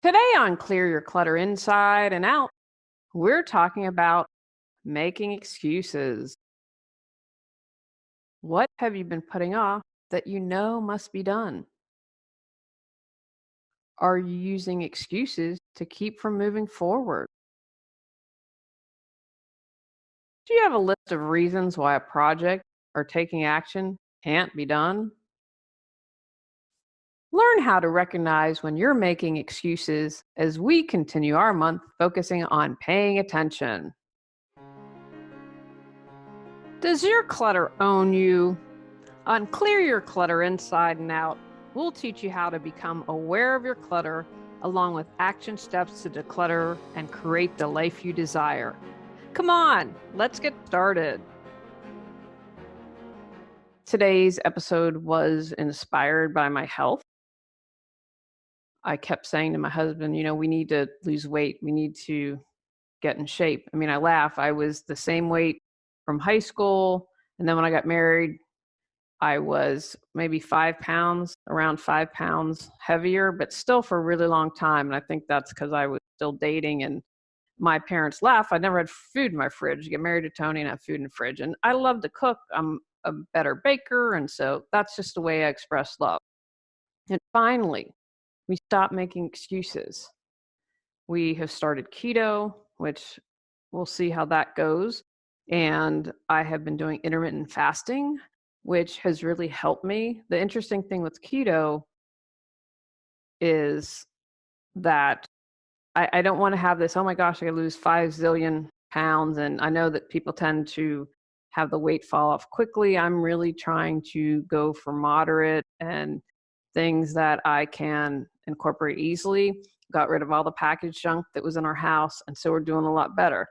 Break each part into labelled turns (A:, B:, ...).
A: Today on Clear Your Clutter Inside and Out, we're talking about making excuses. What have you been putting off that you know must be done? Are you using excuses to keep from moving forward? Do you have a list of reasons why a project or taking action can't be done? Learn how to recognize when you're making excuses as we continue our month focusing on paying attention. Does your clutter own you? On Clear Your Clutter Inside and Out, we'll teach you how to become aware of your clutter along with action steps to declutter and create the life you desire. Come on, let's get started. Today's episode was inspired by my health. I kept saying to my husband, we need to lose weight. We need to get in shape. I mean, I laugh. I was the same weight from high school. And then when I got married, I was maybe 5 pounds, around 5 pounds heavier, but still for a really long time. And I think that's because I was still dating and my parents laugh. I never had food in my fridge. Get married to Tony and have food in the fridge. And I love to cook. I'm a better baker. And so that's just the way I express love. And finally, we stopped making excuses. We have started keto, which we'll see how that goes. And I have been doing intermittent fasting, which has really helped me. The interesting thing with keto is that I don't want to have this, oh my gosh, I gotta lose 5 zillion pounds. And I know that people tend to have the weight fall off quickly. I'm really trying to go for moderate and things that I can incorporate easily. Got rid of all the packaged junk that was in our house. And so we're doing a lot better.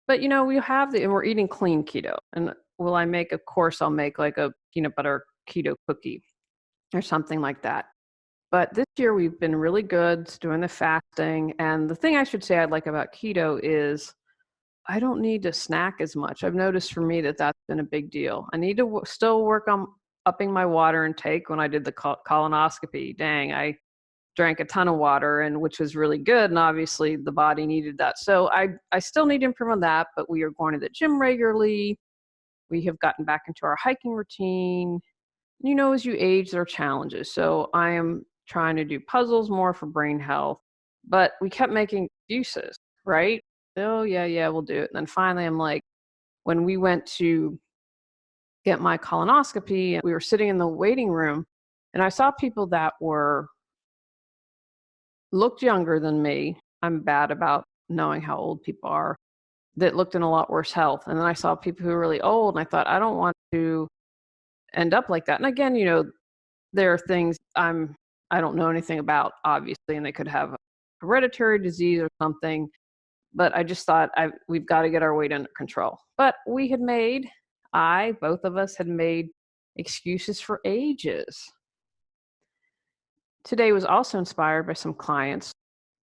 A: But we have and we're eating clean keto. And will I make, of course, I'll make like a peanut butter keto cookie or something like that. But this year we've been really good doing the fasting. And the thing I should say I'd like about keto is I don't need to snack as much. I've noticed for me that that's been a big deal. I need to still work on upping my water intake. When I did the colonoscopy, dang, I drank a ton of water, and which was really good. And obviously the body needed that. So I still need to improve on that, but we are going to the gym regularly. We have gotten back into our hiking routine. As you age, there are challenges. So I am trying to do puzzles more for brain health, but we kept making excuses, right? Oh, yeah, we'll do it. And then finally, I'm like, when we went to get my colonoscopy, we were sitting in the waiting room and I saw people that looked younger than me. I'm bad about knowing how old people are, that looked in a lot worse health. And then I saw people who were really old and I thought, I don't want to end up like that. And again, there are things I don't know anything about, obviously, and they could have a hereditary disease or something. But I just thought we've got to get our weight under control. But both of us had made excuses for ages. Today was also inspired by some clients.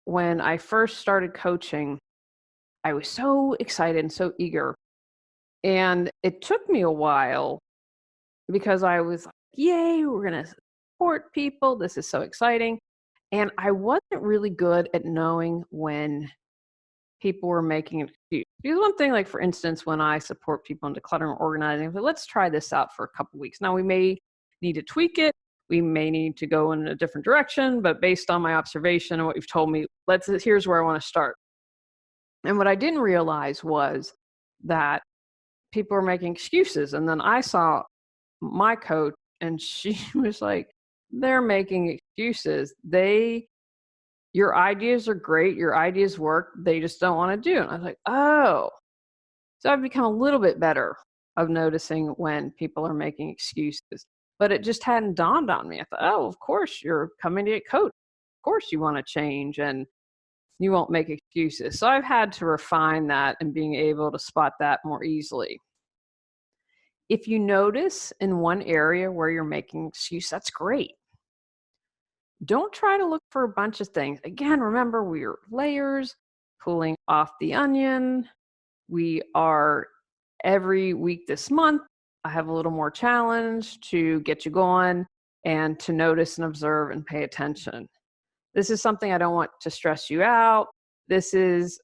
A: When I first started coaching, I was so excited and so eager. And it took me a while because I was like, yay, we're going to support people. This is so exciting. And I wasn't really good at knowing when people were making an excuse. Because one thing, like for instance, when I support people in decluttering or organizing, let's try this out for a couple of weeks. Now we may need to tweak it. We may need to go in a different direction, but based on my observation and what you've told me, here's where I want to start. And what I didn't realize was that people were making excuses. And then I saw my coach and she was like, they're making excuses. Your ideas are great. Your ideas work. They just don't want to do it. And I was like, oh. So I've become a little bit better of noticing when people are making excuses. But it just hadn't dawned on me. I thought, oh, of course you're coming to get coached. Of course you want to change and you won't make excuses. So I've had to refine that and being able to spot that more easily. If you notice in one area where you're making excuse, that's great. Don't try to look for a bunch of things. Again, remember, we're layers, pulling off the onion. We are every week this month. I have a little more challenge to get you going and to notice and observe and pay attention. This is something I don't want to stress you out. This is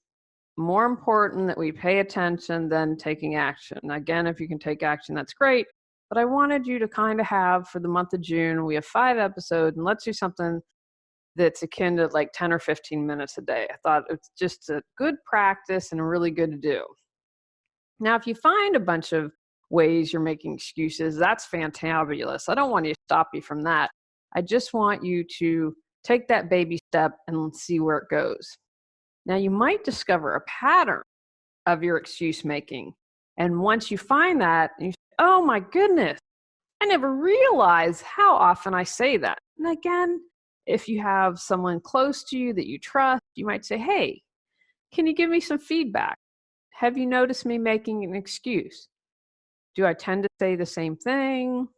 A: more important that we pay attention than taking action. Again, if you can take action, that's great. But I wanted you to kind of have for the month of June, we have 5 episodes, and let's do something that's akin to like 10 or 15 minutes a day. I thought it's just a good practice and really good to do. Now, if you find a bunch of ways you're making excuses, that's fantabulous. I don't want to stop you from that. I just want you to take that baby step and see where it goes. Now, you might discover a pattern of your excuse making. And once you find that, you say, oh my goodness, I never realized how often I say that. And again, if you have someone close to you that you trust, you might say, hey, can you give me some feedback? Have you noticed me making an excuse? Do I tend to say the same thing?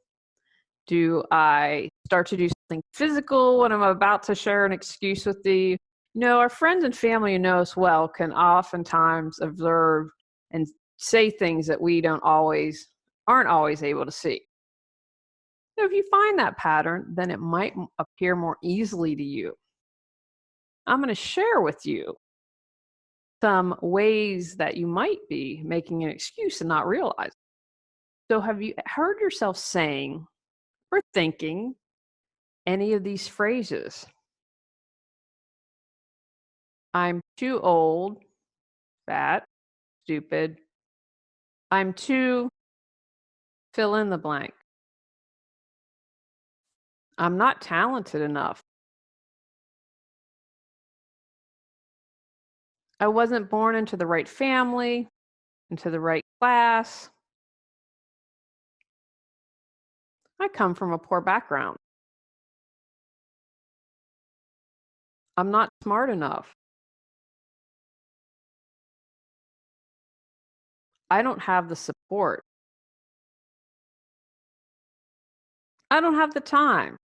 A: Do I start to do something physical when I'm about to share an excuse with you? Our friends and family who know us well can oftentimes observe and say things that we aren't always able to see. So if you find that pattern, then it might appear more easily to you. I'm going to share with you some ways that you might be making an excuse and not realize it. So have you heard yourself saying or thinking any of these phrases? I'm too old, fat, stupid. I'm too fill in the blank. I'm not talented enough. I wasn't born into the right family, into the right class. I come from a poor background. I'm not smart enough. I don't have the support. I don't have the time.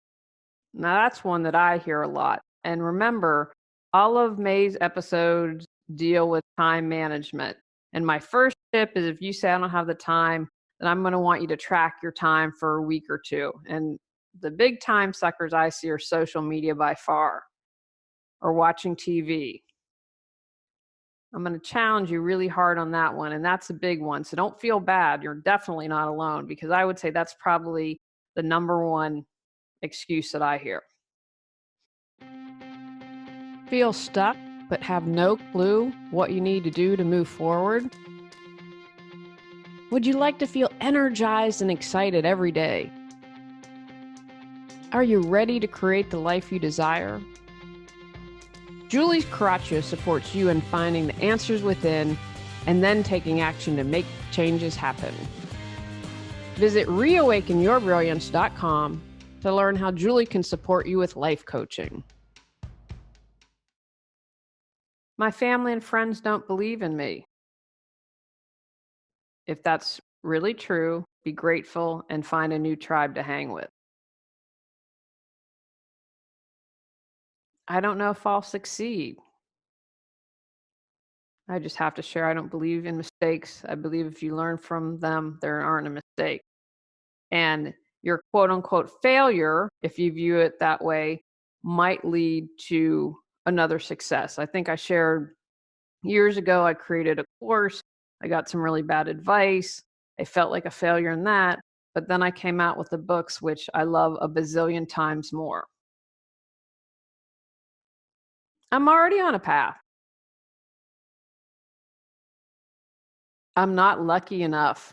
A: Now, that's one that I hear a lot. And remember, all of May's episodes deal with time management. And my first tip is if you say, I don't have the time, then I'm going to want you to track your time for a week or two. And the big time suckers I see are social media by far, or watching TV. I'm going to challenge you really hard on that one. And that's a big one. So don't feel bad. You're definitely not alone, because I would say that's probably the number one excuse that I hear. Feel stuck but have no clue what you need to do to move forward? Would you like to feel energized and excited every day? Are you ready to create the life you desire? Julie Coraccio supports you in finding the answers within and then taking action to make changes happen. Visit reawakenyourbrilliance.com to learn how Julie can support you with life coaching. My family and friends don't believe in me. If that's really true, be grateful and find a new tribe to hang with. I don't know if I'll succeed. I just have to share, I don't believe in mistakes. I believe if you learn from them, there aren't a mistake. And your quote unquote failure, if you view it that way, might lead to another success. I think I shared years ago, I created a course. I got some really bad advice. I felt like a failure in that. But then I came out with the books, which I love a bazillion times more. I'm already on a path. I'm not lucky enough.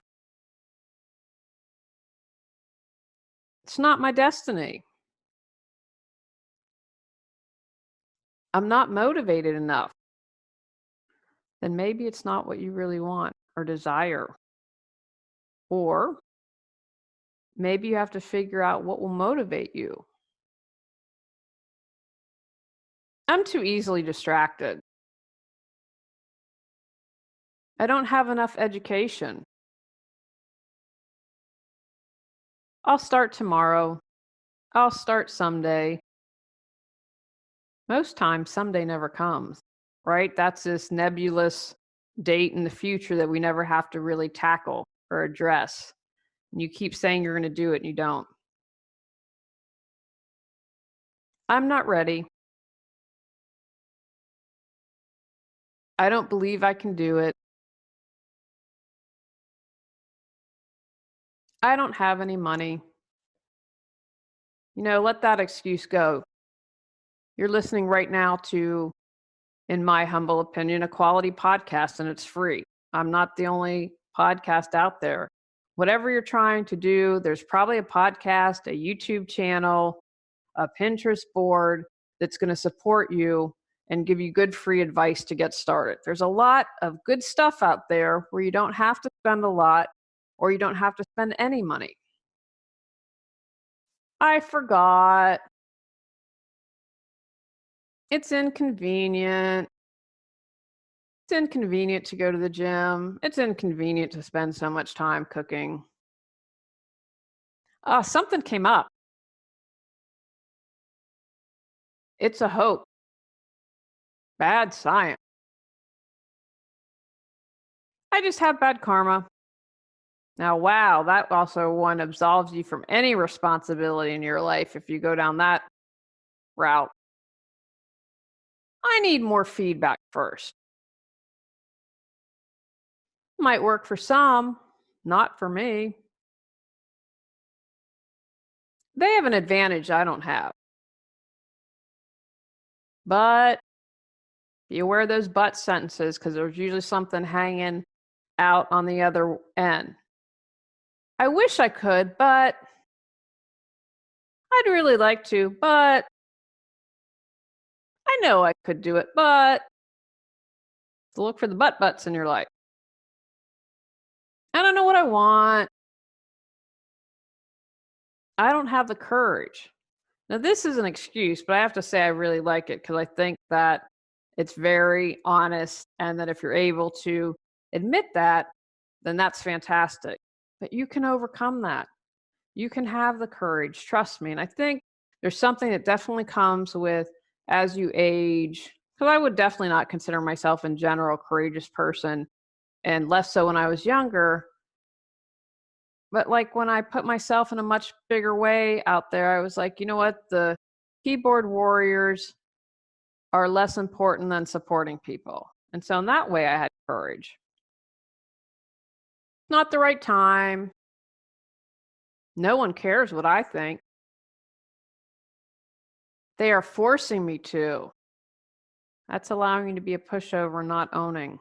A: It's not my destiny. I'm not motivated enough. Then maybe it's not what you really want or desire. Or maybe you have to figure out what will motivate you. I'm too easily distracted. I don't have enough education. I'll start tomorrow. I'll start someday. Most times, someday never comes, right? That's this nebulous date in the future that we never have to really tackle or address. And you keep saying you're going to do it and you don't. I'm not ready. I don't believe I can do it. I don't have any money. Let that excuse go. You're listening right now to, in my humble opinion, a quality podcast, and it's free. I'm not the only podcast out there. Whatever you're trying to do, there's probably a podcast, a YouTube channel, a Pinterest board that's going to support you and give you good free advice to get started. There's a lot of good stuff out there where you don't have to spend a lot or you don't have to spend any money. I forgot. It's inconvenient. It's inconvenient to go to the gym. It's inconvenient to spend so much time cooking. Something came up. It's a hope. Bad science. I just have bad karma. Now, wow, that also one absolves you from any responsibility in your life if you go down that route. I need more feedback first. Might work for some, not for me. They have an advantage I don't have. But be aware of those but sentences because there's usually something hanging out on the other end. I wish I could, but I'd really like to, but I know I could do it, but to look for the buts in your life. I don't know what I want. I don't have the courage. Now, this is an excuse, but I have to say I really like it because I think that it's very honest and that if you're able to admit that, then that's fantastic. But you can overcome that. You can have the courage, trust me. And I think there's something that definitely comes with as you age, because I would definitely not consider myself in general a courageous person, and less so when I was younger. But like when I put myself in a much bigger way out there, I was like, you know what? The keyboard warriors are less important than supporting people. And so in that way, I had courage. Not the right time. No one cares what I think. They are forcing me to. That's allowing me to be a pushover, not owning.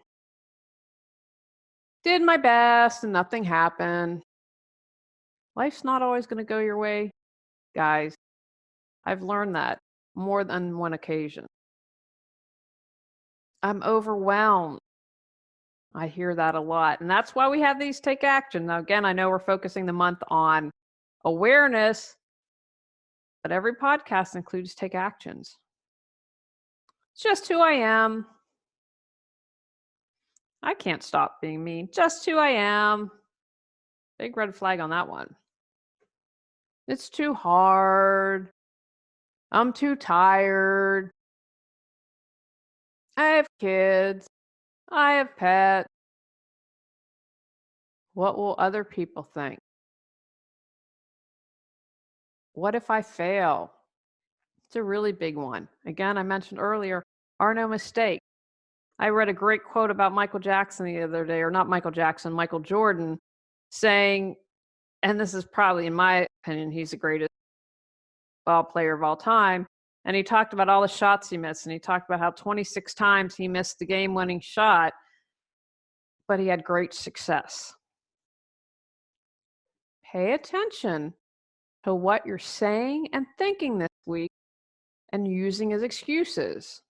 A: Did my best and nothing happened. Life's not always going to go your way, guys. I've learned that more than one occasion. I'm overwhelmed. I hear that a lot. And that's why we have these take action. Now, again, I know we're focusing the month on awareness, but every podcast includes take actions. It's just who I am. I can't stop being me. Just who I am. Big red flag on that one. It's too hard. I'm too tired. I have kids. I have pets. What will other people think? What if I fail? It's a really big one. Again, I mentioned earlier, are no mistake. I read a great quote about Michael Jackson the other day, or not Michael Jackson, Michael Jordan, saying, and this is probably, in my opinion, he's the greatest ball player of all time. And he talked about all the shots he missed, and he talked about how 26 times he missed the game-winning shot, but he had great success. Pay attention to what you're saying and thinking this week and using as excuses.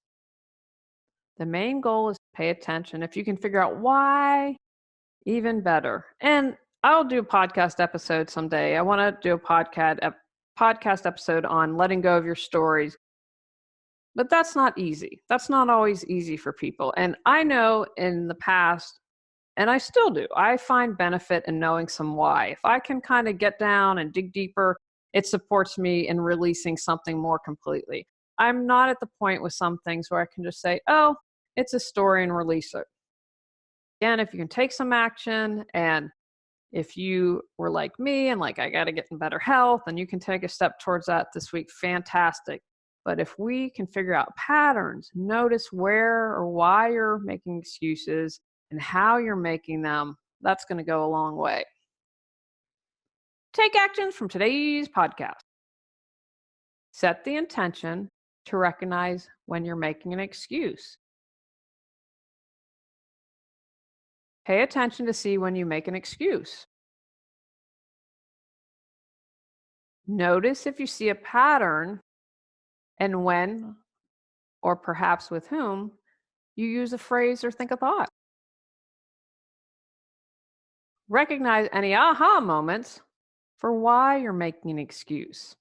A: The main goal is to pay attention. If you can figure out why, even better. And I'll do a podcast episode someday. I want to do a podcast episode on letting go of your stories. But that's not easy. That's not always easy for people. And I know in the past, and I still do, I find benefit in knowing some why. If I can kind of get down and dig deeper, it supports me in releasing something more completely. I'm not at the point with some things where I can just say, oh, it's a story and release it. Again, if you can take some action, and if you were like me and like, I got to get in better health, and you can take a step towards that this week, fantastic. But if we can figure out patterns, notice where or why you're making excuses and how you're making them, that's going to go a long way. Take actions from today's podcast. Set the intention to recognize when you're making an excuse. Pay attention to see when you make an excuse. Notice if you see a pattern and when, or perhaps with whom, you use a phrase or think a thought. Recognize any aha moments for why you're making an excuse.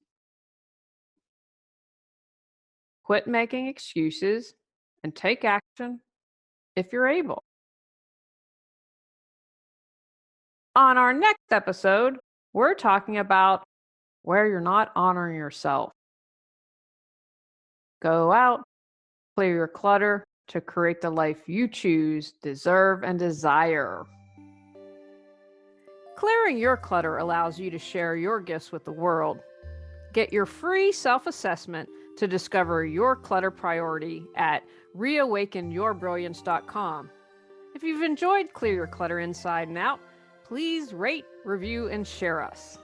A: Quit making excuses and take action if you're able. On our next episode, we're talking about where you're not honoring yourself. Go out, clear your clutter to create the life you choose, deserve, and desire. Clearing your clutter allows you to share your gifts with the world. Get your free self-assessment to discover your clutter priority at reawakenyourbrilliance.com. If you've enjoyed Clear Your Clutter Inside and Out, please rate, review, and share us.